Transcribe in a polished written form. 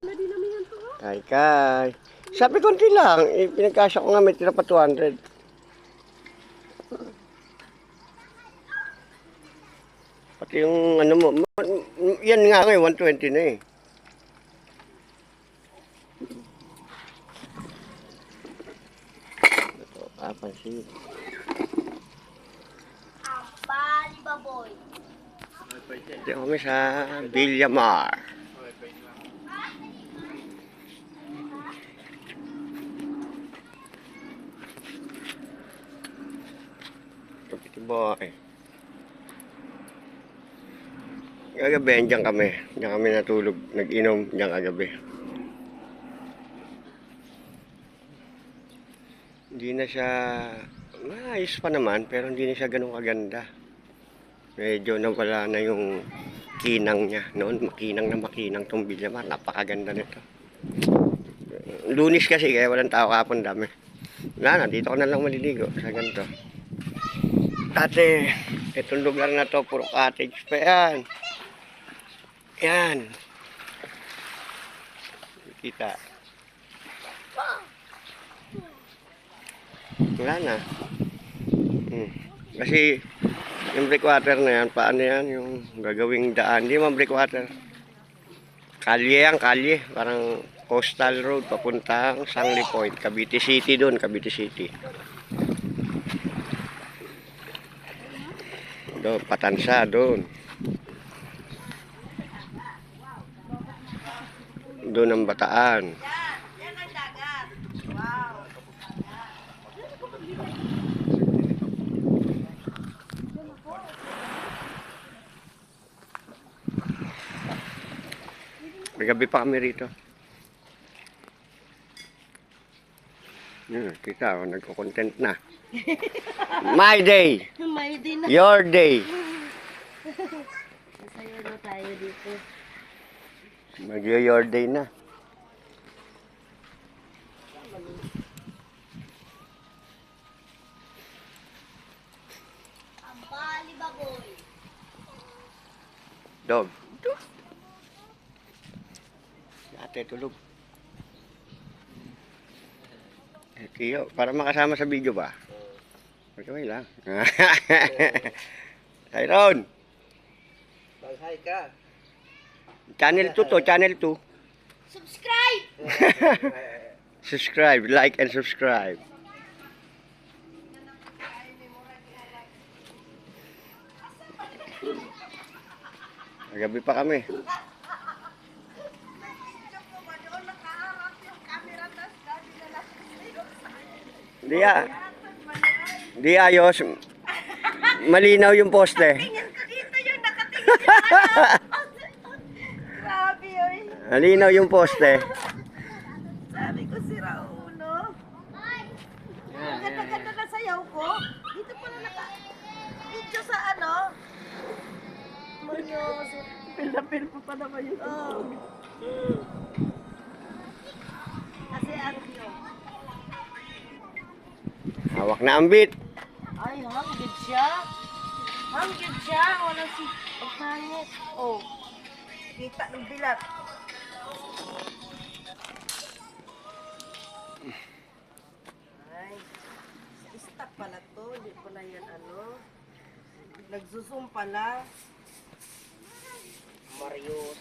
Kay. Sabi konti lang, pinagkasya ko nga may tira pa 200. Pati yung ano mo, yan nga ngayon, 120 na eh. Ito, pansin. Ang balibaboy. Ito kami sa Villamar. Ito boy. Kagabi, diyan kami. Diyan kami natulog, nag-inom diyan kagabi. Hindi na siya, maayos pa naman, pero hindi na siya ganun kaganda. Medyo nawala na yung kinang niya. Noon, makinang tong Villamar. Napakaganda nito. Lunis kasi, kaya walang tao kapon dami. Wala na, dito ko na lang maliligo sa ganito. Dati, itong lugar na to, puro cottage pa yan. Yan. Kita. Wala na. Kasi, yung breakwater na yan, paano yan? Yung gagawing daan. Hindi man breakwater. Kalye yan, kalye. Parang coastal road, papuntang Sangli Point. Cavite City doon, Cavite City. Doon, Patansa, doon. Doon ang Bataan. Yan ang dagat. Wow. May gabi pa kami rito. Kita, nagko-content na. My day! May din na. Your day! Masaya na tayo dito. Mag-your day na. Ang balibaboy. Dog. Ate, tulog. Kiyo, para makasama sa video ba? Okay lang. Tyron! Mag-hi ka. Channel 2 to, channel 2. Subscribe! Subscribe, like and subscribe. Gabi pa kami. Di ayos. Malinaw yung poste. Tingin ko dito yung nakatingin. Grabe yun. Malinaw yung poste. Sabi ko si Rauno. Ang ganda-ganda na sayaw ko. Dito pala video sa ano. Manyoso. Pil pa naman yung Kasi ano yun. Hawak na ang bit. Ay, hanggit siya. Hanggit siya. Wala si pagpangit. Oh. Kita ng bilat. Ay. Stop pala to. Hindi pala yan ano. Nagsusum pala. Mario.